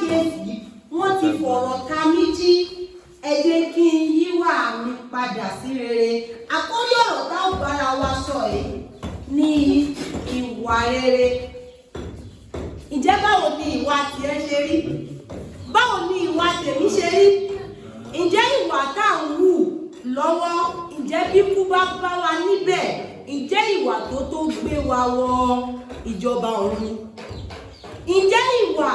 ṣàkíyèsí wọ́n ti fọ̀rọ̀ ta mí jí ẹ jẹ́ kí n yíwà mi padà sí rere. Àkórí ọ̀rọ̀ tá ò bára wa sọ yìí ní ìwà rere. Ǹjẹ́ báwo ni ìwà tiẹ̀ ṣe rí? Báwo ni ìwà tèmi ṣe rí? Ǹjẹ́ ìwà tá à ń wù lọ́wọ́, ǹjẹ́ bí kú bá bá wa níbẹ̀, ǹjẹ́ ìwà tó gbé wa wọ ìjọba ọ̀run? Ǹjẹ́ ìwà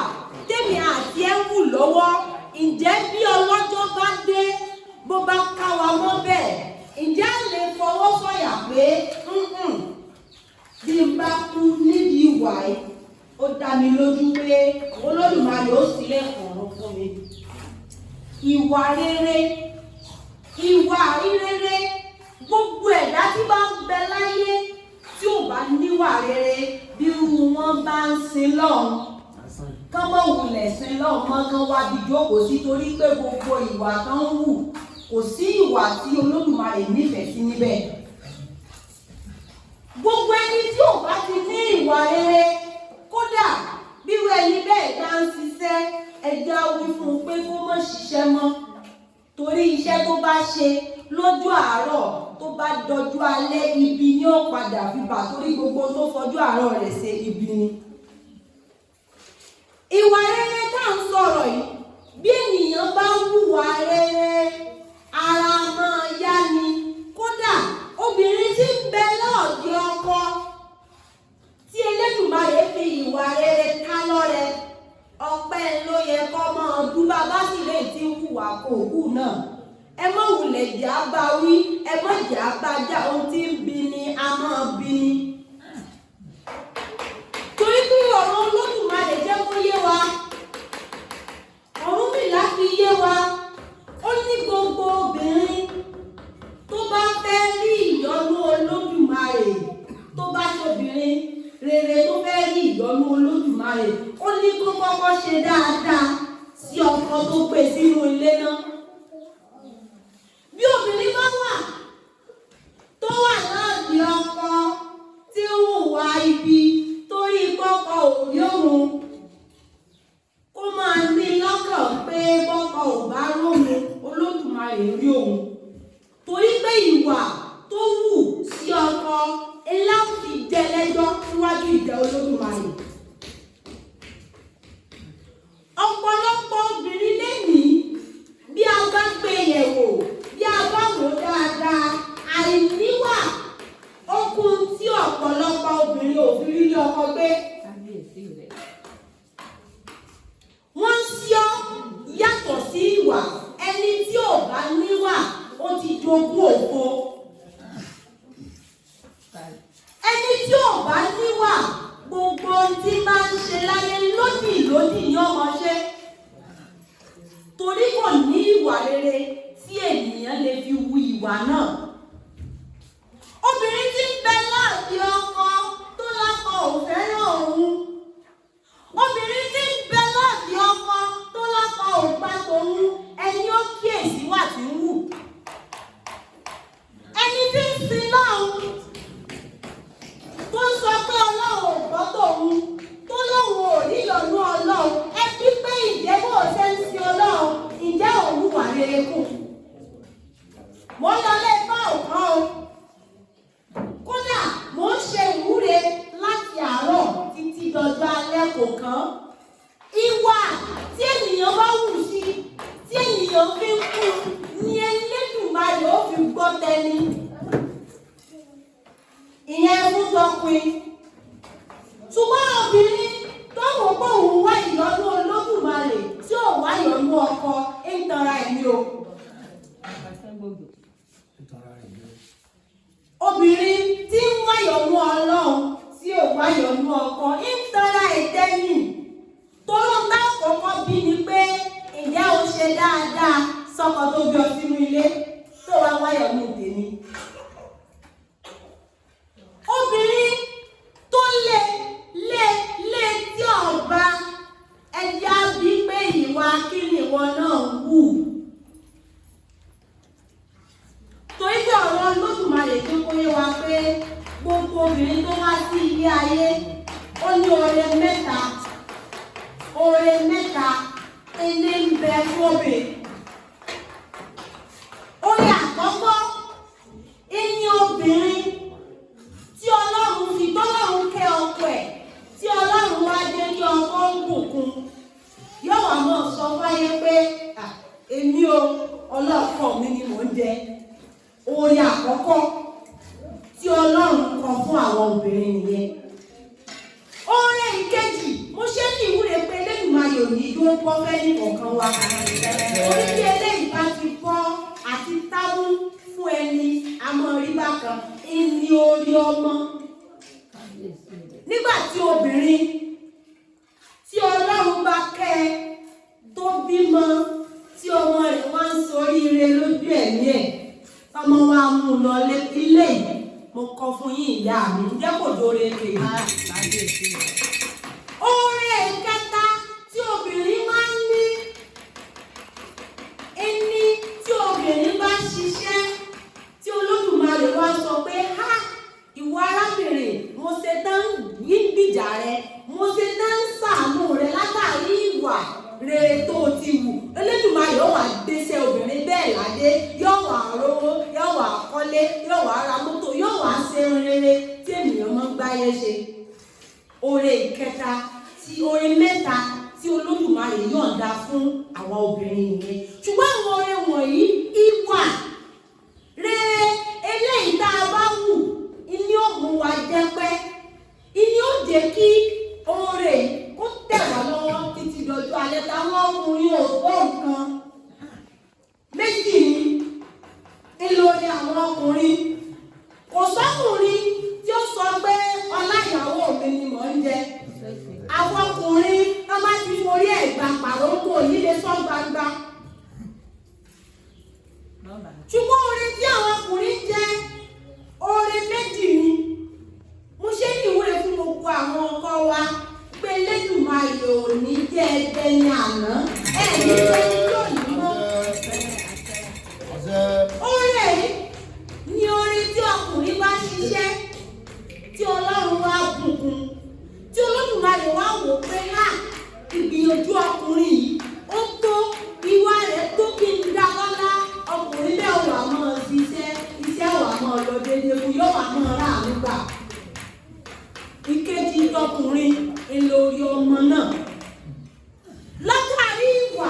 tèmi àti ẹ wù lọ́wọ́, ǹjẹ́ bí ọlọ́jọ́ bá dé bó bá ká wa mọ́ bẹ́ẹ̀, ǹjẹ́ a lè fọwọ́ sọ̀yà pé bí n bá kú nídìí ìwà yìí ó dá mi lójú pé Olódùmarè ó sílẹ̀ ọ̀run fún mi. Ìwà rere, ìwà rere, gbogbo ẹ̀dá tí bá ń bẹ láyé tí ò bá níwà rere bí wọ́n bá ń sin lọ́hùn kán mọ́ wulẹ̀ sin lọ́hùn mọ́ kán wá bí jókòó sí torí pé gbogbo ìwà tán ń wù kò sí ìwà tí Olódùmarè nífẹ̀ẹ́ sí níbẹ̀. Gbogbo ẹni tí ò bá ti ní ìwà rere kódà bí wọ́n ẹni bẹ́ẹ̀ bá ń ṣiṣẹ́ ẹja wí fún un pé kó má ṣiṣẹ́ mọ́ torí iṣẹ́ tó bá ṣe lójú àárọ̀ tó bá dọjú alẹ́ ibi ni ó padà fi bà torí gbogbo tó fọjú àárọ̀ rẹ̀ ṣe ibi ni. Ìwà rere tá à ń sọ̀rọ̀ yìí bí ènìyàn bá hùwà rere ara máa yá ni. Kódà obìnrin tí ń bẹ lọ́ọ̀dì ọkọ tí Elédùmarè fi ìwà rere ká lọ́rẹ ọpẹ́ ló yẹ kọ́ máa dún bàbá sì lè ti hùwà kò hù náà. Ẹ má wulẹ̀ jà bá wí, ẹ má jà bá jà, ohun tí ń bi ni a máa bi ni. Torí pé ọ̀rọ̀ Olódùmarè jẹ́ kó yé wa, Ọ̀rúnmìlà fi yé wa, ó ní gbogbo obìnrin tó bá fẹ́ rí ìyọ́nú Olódùmarè, tó bá ṣobìnrin rere tó fẹ́ rí ìyọ́nú Olódùmarè, ó ní kó kọ́kọ́ ṣe dáadáa sí ọkọ tó gbé sínú ilé náà. Bí obìnrin bá wà tó wà láàbí ọkọ tí ń hùwà ibi torí kọ́kọ́ ò rí òun, kó máa ní lọ́kàn pé bọ́kọ ò bá róhun Olódùmarè rí òun. Torí pé ìwà tó wù sí ọkọ eláfi jẹ lẹ́jọ́ níwájú ìtẹ́ Olódùmarè. Ọ̀pọ̀lọpọ̀ obìnrin lénìí bí a bá gbé yẹ̀wò, bí a bá wò dáadáa, àìníwà okun tí ọ̀pọ̀lọpọ̀ obìnrin ò fi rí ọkọ gbé. Wọ́n ṣíọ́ yàtọ̀ sí ìwà. Ẹni tí ò bá níwà ó ti jogún òfo. Ẹni tí ò bá níwà gbogbo ohun tí máa ń ṣe láyé lódì ni ọmọ ṣe. Torí kò ní ìwà rere tí ènìyàn lè fi wu ìwà náà. Obìnrin tí ń bẹ láàbí ọkọ tó lákọ ò fẹ́ràn òun. Obìnrin tí ń bẹ láàbí ọkọ tó lákọ ò gbà tòun, ẹni ó kíyèsí wà tí ń wù. Ẹni tí ń sin lọ́hùn tó ń sọ pé Ọlọ́run ò gbọ́ tòun, tó lóun ò rí ìyọ́nú Ọlọ́run, ẹ bí pé ìjẹ́ bó ṣe ń sin Ọlọ́run, ǹjẹ́ òun hùwà rere kù? Mo ń lọ lé bá òkan o. Kódà mo ń ṣe ìwúre láti àárọ̀ títí dọjọ́ alẹ́ kò kán. Ìwà tí ènìyàn bá wù sí, tí ènìyàn fi ń kú ni Elédùmarè ó fi gbọ́ tẹni. Ìyẹn fún tọkùnrin. Ṣùgbọ́n obìnrin tó wò pé òun wá ìyọ́nú Olódùmarè tí ò wá ìyọ́nú ọkọ ń tanra ẹ̀mí o. Obìnrin tí ń wá ìyọ́nú Ọlọ́run tí ò wá ìyọ́nú ọkọ ń tanra ẹ̀tẹ́yìn. Toró ń bá kọ́kọ́ bí ni pé ǹjẹ́ o ṣe dáadáa sọ́kọ tó gbé ọ sínú ilé tó wá wá ìyọ́nú tèmi. Obìnrin tó lé tí ọba ẹja bí pé ìwà kí ni ìwọ náà wù. Torí pé ọ̀rọ̀ Olódùmarè tó kóyé wa pé gbogbo obìnrin tó wá sí ilé ayé ó ní oore mẹ́ta fún obìnrin. Orí àkọ́kọ́, ẹni obìnrin tí Ọlọ́run fi tọ́lọ́run kẹ́ ọkọ ẹ̀, tí Ọlọ́run wá jẹ́ kí ọkọ ń bùkún, yóò wá mọ̀ sọ fáyé pé èmi o ọlọ́kọ mi ni mò ń jẹ. Orí àkọ́kọ́ tí Ọlọ́run kọ fún àwọn obìnrin nìyẹn. Oore ìkejì, mo ṣe ní ìwúre pé Elédùmarè ò ní dúró pọ́ fẹ́ni kọ̀ọ̀kan wa. Orí bí eléyìí bá ti pọ́ àti tábú fún ẹni amọ̀ríbá kan, ìní orí ọmọ. Nígbà tí obìnrin tí Ọlọ́run bá kẹ́ tó bímọ, tí ọmọ rẹ̀ wá ń soríire lójú ẹ̀mí ẹ̀, ọmọ wa mú un lọ ilé yìí. Mo kọ fún yín ìyá mi, ǹjẹ́ kò dóore kejì. Oore ìkẹta tí obìnrin máa ń ní, ẹni tí obìnrin bá ṣiṣẹ́ tí Olódùmarè wá sọ pé ìwọ arábìnrin, mo ṣe tán yín gbìjà rẹ, mo ṣe tán ṣàánú rẹ látàrí ìwà rere tó ti wù. Elédùmarè yóò wá gbéṣẹ́ obìnrin bẹ́ẹ̀ ládé, yóò wá rówó, yóò wá kọ́lé, yóò wá ra mọ́tò, yóò wá ṣe rere tí ènìyàn máa ń gbáyé ṣe. Oore ìkẹta tí oore mẹ́ta tí Olódùmarè yọ̀ǹda fún àwa obìnrin nìyẹn. Ṣùgbọ́n àwọn oore wọ̀nyí, ìwà rere eléyìí tá a bá wù, ìní ó mú wa jẹ́pẹ́, ìní ó jẹ́ kí oore kó tẹ̀ wá lọ́wọ́ títí dọjọ́ alẹ́. Táwọn ọkùnrin ò gbọ́ nǹkan méjì ni ìlòrí àwọn ọkùnrin. Kò sọ́kùnrin tí ó sọ pé ọlá ìyàwó mi ni mò ń jẹ. Àwọn ọkùnrin tó bá ti forí ẹ̀ gbà pàrókò nílé sọ́ gbangba. Ṣùgbọ́n oore tí àwọn ọkùnrin jẹ, oore méjì ni. Mo ṣe ní ìwúre fún gbogbo àwọn ọkọ wa pé Elédùmarè ò ní jẹ́ ẹgbẹ́ ní àná, ní ẹni yóò ní mọ́. Oore ni oore tí ọkùnrin bá ṣiṣẹ́, tí Ọlọ́run wá bùkún, tí Olódùmarè wá wò pé ìgbìyànjú ọkùnrin yìí ó tó, ìwà rẹ̀ tó kí n dá lọ́lá. Ọkùnrin bẹ́ẹ̀ wà mọ́ ṣiṣẹ́, iṣẹ́ wà mọ́ lọ déédéé fún, yóò wà mọ́ ra àmúgbà. Ìkejì tọkùnrin ìlórí ọmọ náà. Látàrí ìwà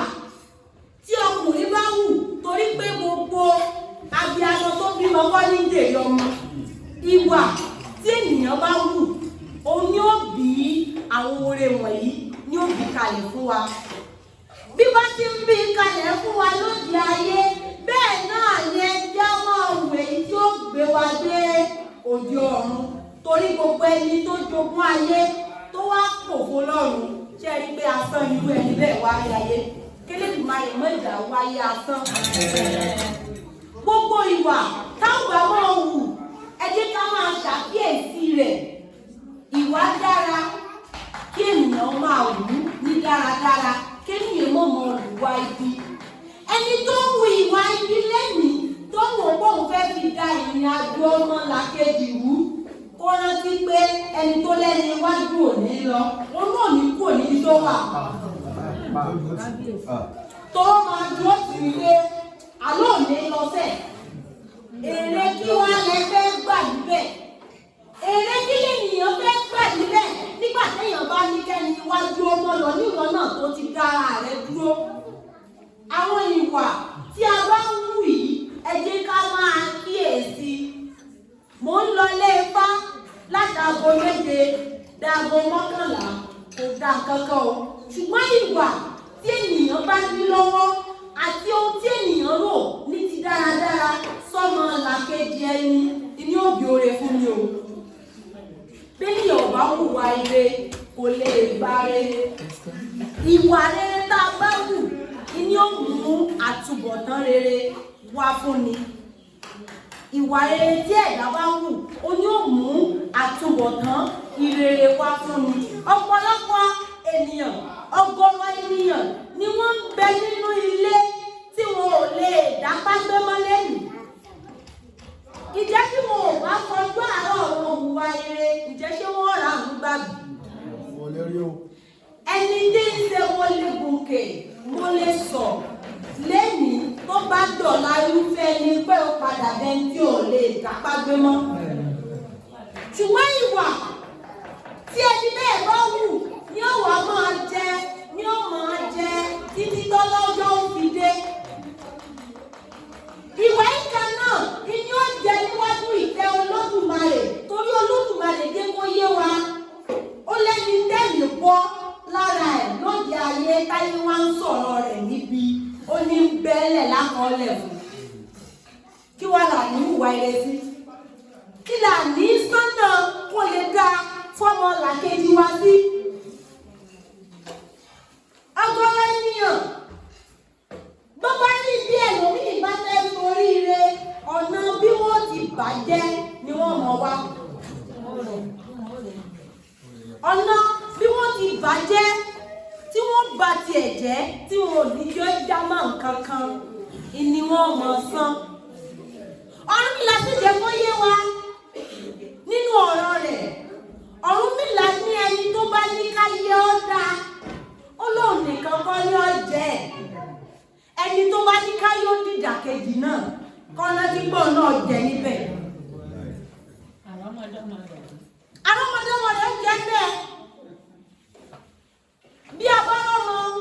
tí ọkùnrin bá wù, torí pé gbogbo abiyamọ tó bímọ kọ́ ní dèrè ọmọ. Ìwà tí ènìyàn bá wù, òun ni ó bí àwọn oore wọ̀nyí, ni ó bí kalẹ̀ fún wa. Bí wọ́n ti ń bí kalẹ̀ fún wa lóde ayé, bẹ́ẹ̀ náà ni ẹjẹ́ máa wù èyí tí ó gbé wa dé òde ọ̀run. Torí gbogbo ẹni tó jogún ayé tó wá pòfo lọ́run, ṣe rí pé asán irú ẹni bẹ́ẹ̀ wáyé ayé. Kélédùmarè mọ́ ìjà wáyé asán. Gbogbo ìwà táwọn bá máa wù, ẹ jẹ́ ká máa ṣàkíyèsí rẹ̀. Ìwà dára kí ènìyàn máa wù ní dáradára, kí ènìyàn mọ̀ mọ́ ìwà ibi. Ẹni tó ń wu ìwà ibi lẹ́nìí, tó ń wò pé òun fẹ́ fi da ìrìn àjò ọmọ làkejì wú, kó rántí pé ẹni tó lẹ́ni iwájú òní lọ, òun náà ní kú òní tó wà. Tó máa dúró sí ilé, àlọ́ òní lọ́sẹ̀. Èrè kí wọ́n lẹ fẹ́ gbà níbẹ̀. Èrè kí lènìyàn fẹ́ gbà níbẹ̀ nígbà téèyàn bá ní kẹ́ni iwájú ọmọ lọ níwọ̀n náà tó ti dára rẹ̀ dúró. Àwọn ìwà tí a bá ń wù yìí, ẹ jẹ́ ká máa kíyèsí. Mò ń lọ ilé Ifá látago 7 dago 11, kò dá kankan o. Ṣùgbọ́n ìwà tí ènìyàn bá ní lọ́wọ́ àti ohun tí ènìyàn rò ní ti dáradára sọ́mọ làkejì ẹni ní òbí oore fún mi o. Bẹ́ẹ̀ni ọ̀bá hùwà ire kò lè gbáre. Ìwà rere tá a bá wù ní ó mú àtúbọ̀tán rere wá fún ni. Ìwà rere tí ẹ̀dá bá wù, ó ní ó mú àtúbọ̀tán ìrere wá fún ni. Ọ̀pọ̀lọpọ̀ ènìyàn, ọgọ́rọ̀ ènìyàn ni wọ́n ń bẹ nínú ilé tí wọn ò lè dápá gbé mọ́ lẹ́yìn. Ìjẹ́ tí wọn ò bá kọjú àárọ̀ wọn hùwà ire, ìjẹ́ ṣé wọ́n rà ń gbàgbé. Ẹni tí ń ṣe wọlé gòkè mo lè sọ lẹ́yìn tó bá dọ̀la irúfẹ́ ni pé ó padà bẹ́ẹ̀ tí ò lè kápá gbé mọ́. Ṣùgbọ́n ìwà tí ẹni bẹ́ẹ̀ bá wù ni ó wà máa jẹ ni ó máa jẹ títí tọ́lọ́jọ́ ó fi dé. Ìwà ìkà náà ni ó jẹ níwájú ìtẹ́ Olódùmarè torí Olódùmarè dé kó yé wa. Ó lẹ́ni tẹ́lẹ̀ bọ́ lára ẹ̀ lóde ayé táyé wá ń sọ̀rọ̀ rẹ̀ níbi ó ní bẹ́ẹ̀lẹ̀ lákọọ́lẹ̀ fún. Kí wá là ní ìwà ìrẹsì? Kí là ní sọ́nà kó lè dá fọ́mọ làkejì wá sí? Ọgọ́rọ̀ ènìyàn bó bá ní bí ẹlòmíì bá fẹ́ foríire ọ̀nà bí wọ́n ti bàjẹ́ ni wọ́n mọ̀ wá. Ọ̀nà bí wọ́n ti bàjẹ́ tí wọ́n bà tiẹ̀ jẹ́ tí wọn ò ní yọ jámà nǹkan kan ni wọ́n mọ̀ sán. Ọ̀rúnmìlà sì jẹ́ kó yé wa nínú ọ̀rọ̀ rẹ̀. Ọ̀rúnmìlà ní ẹni tó bá ní káyé ọ́ dáa ó lóun nìkan kọ́ ní ọ̀jẹ́ ẹni tó bá ní káyé ó dìdàkejì náà kọ́ná tí gbọ́ náà jẹ níbẹ̀. Àrọ́mọdọ́mọ rẹ̀ jẹ́ bẹ́ẹ̀. Bí a bá rọrùn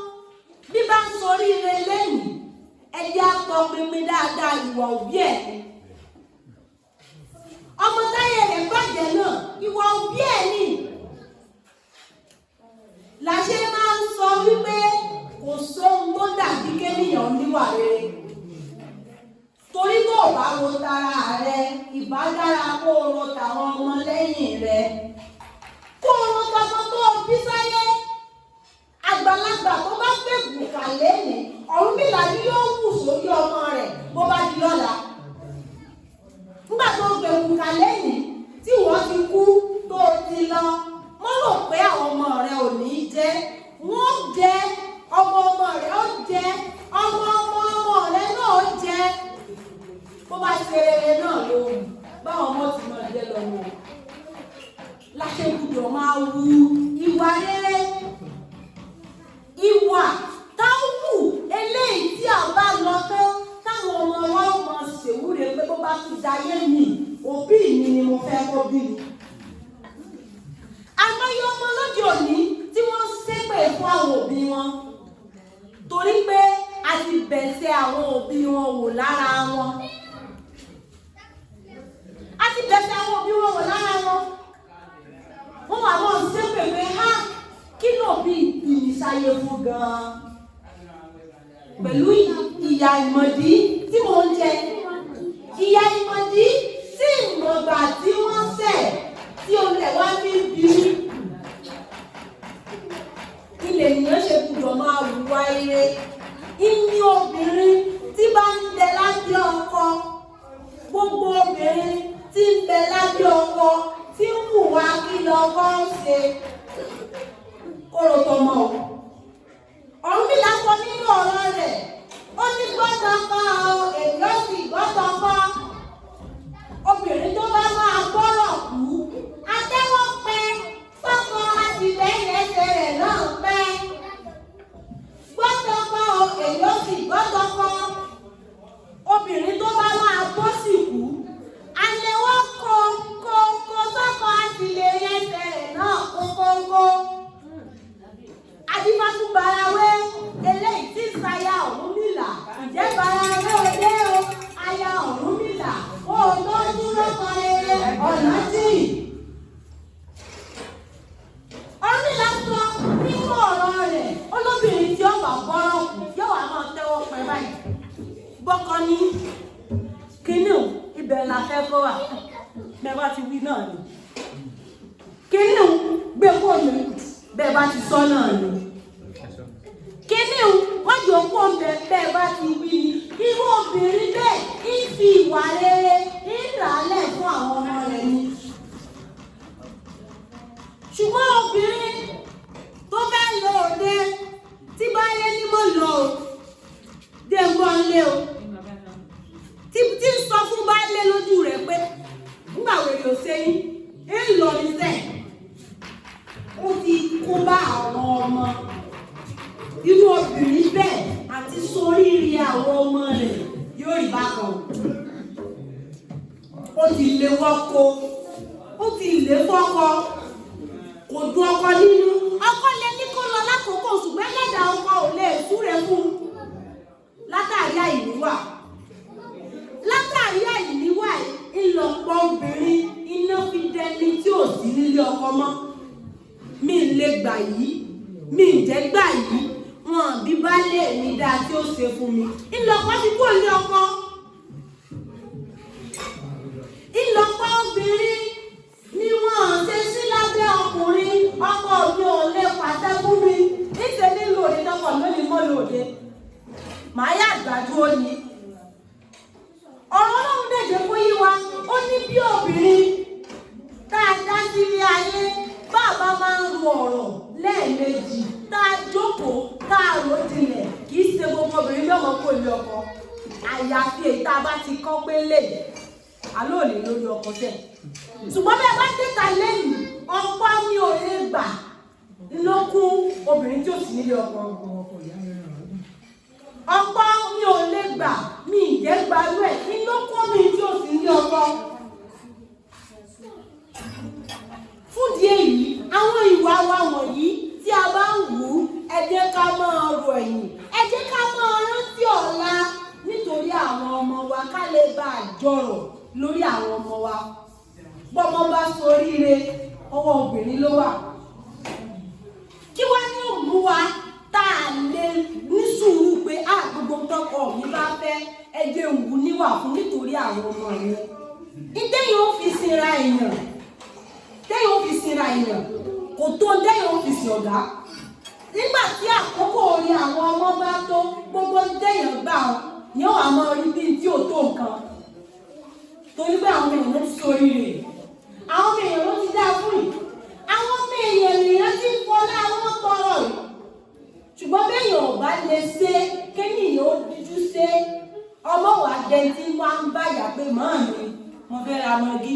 bí bá ń sorí ire lẹ́yìn ẹ̀jẹ̀ àtọpinpin dáadáa ìwà òbí ẹ̀. Ọmọ táyé rẹ̀ bàjẹ́ náà ìwà òbí ẹ̀ ni. Làṣẹ máa ń sọ wípé kò sóhun tó dàbí kéèyàn níwà rere. Torí tó o bá ro tara rẹ ìbá dára kó o ro tàwọn ọmọ lẹ́yìn rẹ. Kó o ro tọmọ tó o bí sáyé. Àgbàlagbà tó bá gbé bùkà lẹ́yìn Ọ̀rúnmìlà ni yóò wù sórí ọmọ rẹ̀ bó bá di lọ́la. Nígbà tó gbé bùkà lẹ́yìn tí wọ́n ti kú tó o ti lọ mọ́ rò pé àwọn ọmọ rẹ̀ ò ní jẹ́ wọ́n jẹ́ ọmọ rẹ̀ ó jẹ́ ọmọ rẹ̀ náà ó jẹ́ bó bá ṣe rere náà ló wù báwọn ọmọ ti máa jẹ́ lọ́wọ́. Láṣẹ gbọ́dọ̀ máa wu ìwà rere. Ìwà táwù eléyìí tí a bá lọ tán táwọn ọmọ wa máa ṣèwúre pé bó bá tún dayé mi òbí mi ni mo fẹ́ kó bí mi. Àmọ́yé ọmọ lóde òní tí wọ́n ṣépè fún àwọn òbí wọn torí pé a ti bẹ̀sẹ̀ àwọn òbí wọn wò lára wọn. A ti bẹ̀sẹ̀ àwọn òbí wọn wò lára wọn. Wọ́n wà mọ́ ṣépè pé ha kí ló bí ìmìsáyé fún gan-an pẹ̀lú ìyà ìmọ̀dí tí mò ń jẹ. Ìyà ìmọ̀dí tí ìmọ̀gbà tí wọ́n ṣẹ̀ tí olè wá ní bí ilé ènìyàn ṣe gbọ́dọ̀ máa wùwà ire. Ìní obìnrin tí bá ń bẹ lábẹ́ ọkọ gbogbo obìnrin tí ń bẹ lábẹ́ ọkọ tí ń wùwà kí lọ́kọ ń ṣe kóró tọmọ. Ọ̀rúnmìlà sọ nínú ọ̀rọ̀ rẹ̀ ó ní gbọ́dọ̀ kọ́ èyí ó sì gbọ́dọ̀ kọ́. Obìnrin tó bá máa gbọ́rọ̀ kú atẹ́wọ́ pẹ́ fọ́kọ àtìlẹ́yìn ẹsẹ̀ rẹ̀ náà pẹ́. Gbọ́dọ̀ kọ́ èyí ó sì gbọ́dọ̀ kọ́. Obìnrin tó bá máa bọ́ sí kú àlẹ́wọ́ kó sọ́kọ àtìlẹ́yìn ẹsẹ̀ rẹ̀ náà kókóńkó. Adífásún barawé eléyìí tí sáyà Ọ̀rúnmìlà ìjẹ́ barawé òde o aya Ọ̀rúnmìlà kó o tó dúró kan rere ọ̀nà tí. Ọ̀rúnmìlà sọ nínú ọ̀rọ̀ rẹ̀ olóbìnrin tí ó bá bọ́rọ̀ kù yóò wá máa tẹ́wọ́ pẹ́ báyìí. Bọ́kọ ní kínní ibẹ̀ la fẹ́ kó wà mẹ́wàá ti wí náà ni. Kínní gbé fóònù bẹ́ẹ̀ bá ti sọ náà ni. Kíní wọ́n jọ kó bẹ́ẹ̀ bá ti wí ni. Irú obìnrin bẹ́ẹ̀ ń fi ìwà rere ń ràálẹ̀ fún àwọn ọmọ rẹ̀ ni. Ṣùgbọ́n obìnrin tó fẹ́ lọ òde tí bá lé ní mọ̀ lọ o dé ń bọ́ lé o tí ń sọ fún bá lé lójú rẹ̀ pé nígbà wèrè ò ṣe yín ń lọ ní sẹ́ẹ̀. Ó ti kó bá àwọn ọmọ. Irú obìnrin bẹ́ẹ̀ lé wọ́kọ ó ti lé fọ́kọ kò dùn ọkọ nínú ọkọ lè ní kó lọ lákòókò ṣùgbọ́n ẹlẹ́dàá ọkọ ò lè súre fún látàrí àìníwà ńlọpọ̀ obìnrin iná fi dẹni tí ò sí nílé ọkọ mọ́ mi lè gbà yìí mi jẹ́ gbà yìí wọn bí bá lè mi dáa tí ó ṣe fún mi ńlọpọ̀ ti kó ilé ọkọ ńlọpọ̀ obìnrin ni wọn ṣe sí lábẹ́ ọkùnrin ọkọ mi ò lè pàṣẹ fún mi níṣẹ́ nílò òde tọkọ lónìí mọ́ lòde màá yà gbàdúró ni ọ̀rọ̀ ọlọ́run dẹ̀jẹ̀ kó yí wa ó ní bí obìnrin tá a dá sílé ayé bàbá máa ń ro ọ̀rọ̀ lẹ́ẹ̀mejì tá a jókòó tá a rò jinlẹ̀ kì í ṣe gbogbo obìnrin lọ́mọ kó lé ọkọ àyàfi èyí tá a bá ti kọ́ pé lè àlọ́ òní lórí ọkọ tẹ̀ ṣùgbọ́n bí a bá tẹ̀ka lẹ́yìn ọ̀pọ̀ mi ò lè gbà lókun obìnrin tí ò sí nílé ọkọ ọ̀pọ̀ mi ò lè gbà mi ìjẹ́ gbarú ẹ̀ nínú kọ́ mi tí ò sí ní ọkọ. Fún di èyí àwọn ìwà wa wọ̀nyí tí a bá ń wù ú ẹ jẹ́ ká máa ro ẹ̀yìn ẹ jẹ́ ká máa rántí ọ̀la nítorí àwọn ọmọ wa ká lè bá a jọrọ̀ lórí àwọn ọmọ wa. Bọ́mọ bá ṣoríire ọwọ́ obìnrin ló wà. Kí wá ní òmù wa tá a lè ní sùúrù pé gbogbo tọkọ mi bá fẹ́ ẹjẹ òwú níwà fún nítorí àwọn ọmọ yẹn ìdẹ́yìn ó fi sinra èèyàn kò tó dẹ́yìn ó fi sin ọ̀gá nígbà tí àkókò orí àwọn ọmọ bá tó gbogbo dẹ́yìn gbà ọ́ ni ó wà máa rí bí tí ò tó nǹkan torí pé àwọn èèyàn ló ti sórí rẹ̀ àwọn èèyàn ló ti dá fún yìí àwọn èèyàn nìyẹn ti fọlá wọn tọrọ yìí ṣùgbọ́n bẹ́yìn ọ̀bá lè ṣe kéèyàn ó díjú ṣe ọmọ wa jẹ tí wọ́n ń báyà pé màá mi mo fẹ́ ra mọ́gí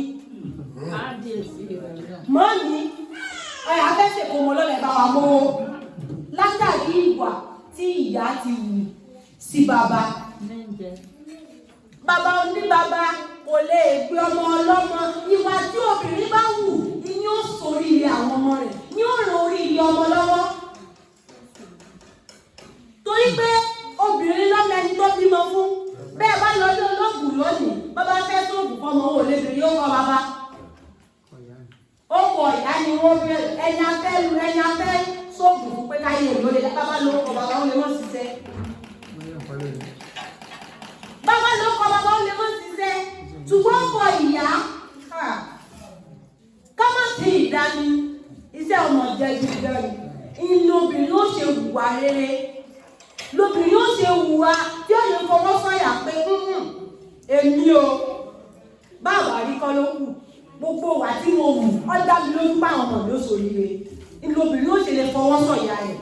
màá mi afẹ́sẹ̀ kò mọ lọ́lẹ̀ bá wa mọ́ látàrí ìwà tí ìyá ti wù sí bàbá oníbàbá kò lè gbé ọmọ ọlọ́mọ ìwà tí obìnrin bá wù ni yóò sórí ilé àwọn ọmọ rẹ̀ ni yóò ràn orí ilé ọmọ lọ́wọ́ torí pé obìnrin lọ́mọ ẹni tó bímọ fún bẹ́ẹ̀ bá lọ sí olóògùn lónìí bàbá fẹ́ tó òògùn fọmọ owó lébìrì yóò kọ́ bàbá ó kọ ìyá ni wọ́n fi ẹni afẹ́ sóògùn fún pé káyé ìlóde bàbá ló kọ bàbá ó lè mọ̀ ṣiṣẹ́ bàbá ló kọ bàbá ó lè mọ̀ ṣiṣẹ́ ṣùgbọ́n kọ ìyá kọ́mọ̀ sí ìdání iṣẹ́ ọmọ jẹ́ gbígbẹ́rù inú obìnrin ó ṣe hùwà rere lóbìnrin yóò ṣe hùwà tí ó lè fọwọ́ sọ̀yà pé èmi o báwo àríkọ́ ló kù gbogbo wà tí mo wù ọjà mi lójú bá àwọn ọmọ mi ó ṣoríire lóbìnrin yóò ṣe lè fọwọ́ sọ̀yà rẹ̀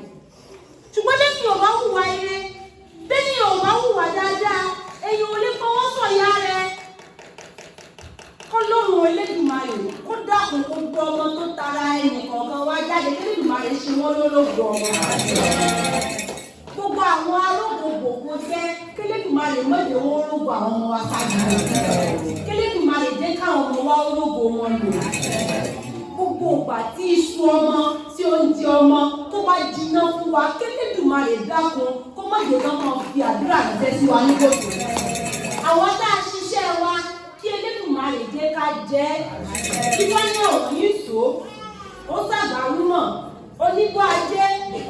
ṣùgbọ́n lẹ́yìn ò bá hùwà ire lẹ́yìn ò bá hùwà dáadáa èyàn ò lè fọwọ́ sọ̀yà rẹ̀ kọ́lọ́run Elédùmarè kó dákun gbogbo ọmọ tó tara ẹnì kọ̀ọ̀kan wá jáde Elédùmarè ṣe wọ́n lólógbò ọmọ gbogbo àwọn arógbòbò kò jẹ́ k'Elédùmarè mọ̀jẹ̀ wọ́n rógbò àwọn ọmọ wa sáájú k'Elédùmarè jẹ́ káwọn ọmọ wa rógbò wọn lò gbogbo ìgbà tí iṣu ọmọ tí oúnjẹ ọmọ tó bá jiná fún wa k'Elédùmarè dákun kó mọ̀jẹ̀ náà máa fi àdúrà jẹ́ sí wa nígbòtò àwọn tá a ṣiṣẹ́ wa kí Elédùmarè jẹ́ ká jẹ́ kí wọ́n ní ọ̀rọ̀ yìí tó ó ṣàgbárùmọ̀ onígbọ́ ajé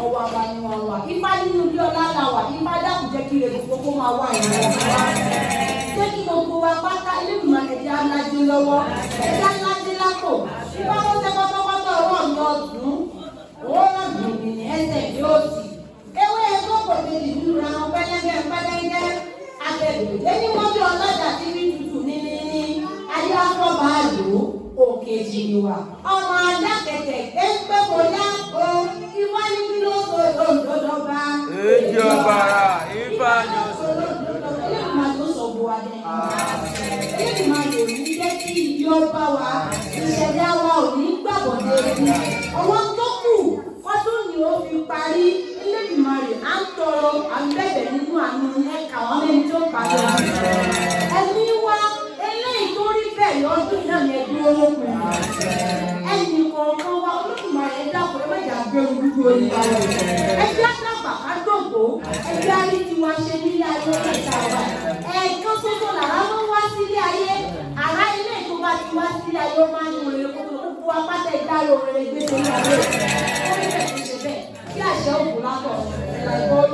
ọ̀wọ̀ àbànúwà wà ifá nínú ilé ọlá la wà ifá dákun jẹ́ kí èrè gbogbo máa wà ìrìn wa jẹ́ kí gbogbo wa pátá Elédùmarè jẹ́ alájé lọ́wọ́ ẹ̀jẹ̀ alájé lápò ifá wọn tẹ́ pátápátá ọwọ́ mi ọ̀dùn owó náà gbìyànjú ẹsẹ̀ yóò sì ewé ẹgbẹ́ kò lè dìbò ra wọn pẹ́lẹ́gẹ́ abẹ́bẹ̀rẹ̀ lẹ́ni wọ́n bí ọlọ́jà tí bí tutù ní ayé afọ́bà lò òkè jìnnìwà ọmọ adákẹ̀kẹ̀ ẹgbẹ́ kò yá o ìwá ní kí ló sọ òdòdó èjì ọ̀bàrà ìfà ni ó sọ òdòdó eléyìí máa tó sọ bu wa dẹ́ eléyìí máa lò ní jẹ́ kí ìdí ọba wa ìṣẹ̀dá wa ò ní gbàgbọ́dé ebi ọwọ́ tó kù ọdún ni ó fi parí Elédùmarè à ń tọrọ à ń bẹ̀bẹ̀ nínú àánú ẹ̀ka wọn lẹ́ni tó parí ẹ̀mí wa eléyìí tó rí bẹ́ẹ̀ lọ́dún náà. orí wa lọ. Ẹgbẹ́ àgbà ká dògbò, ẹgbẹ́ ayé ti wá ṣe nílé ayé mẹ́ta wa. Ẹ̀ẹ̀kan ṣoṣo làrá ló wá sílé ayé. Àrá ilé tó bá ti wá sílé ayé ó máa ń mú rere kótó gbogbo apáta ìdárò rere gbé sórí ayé. Ó ní bẹ́ẹ̀ tó ṣe bẹ́ẹ̀ kí àṣẹ òkú látọ̀ ẹ̀la ìbọn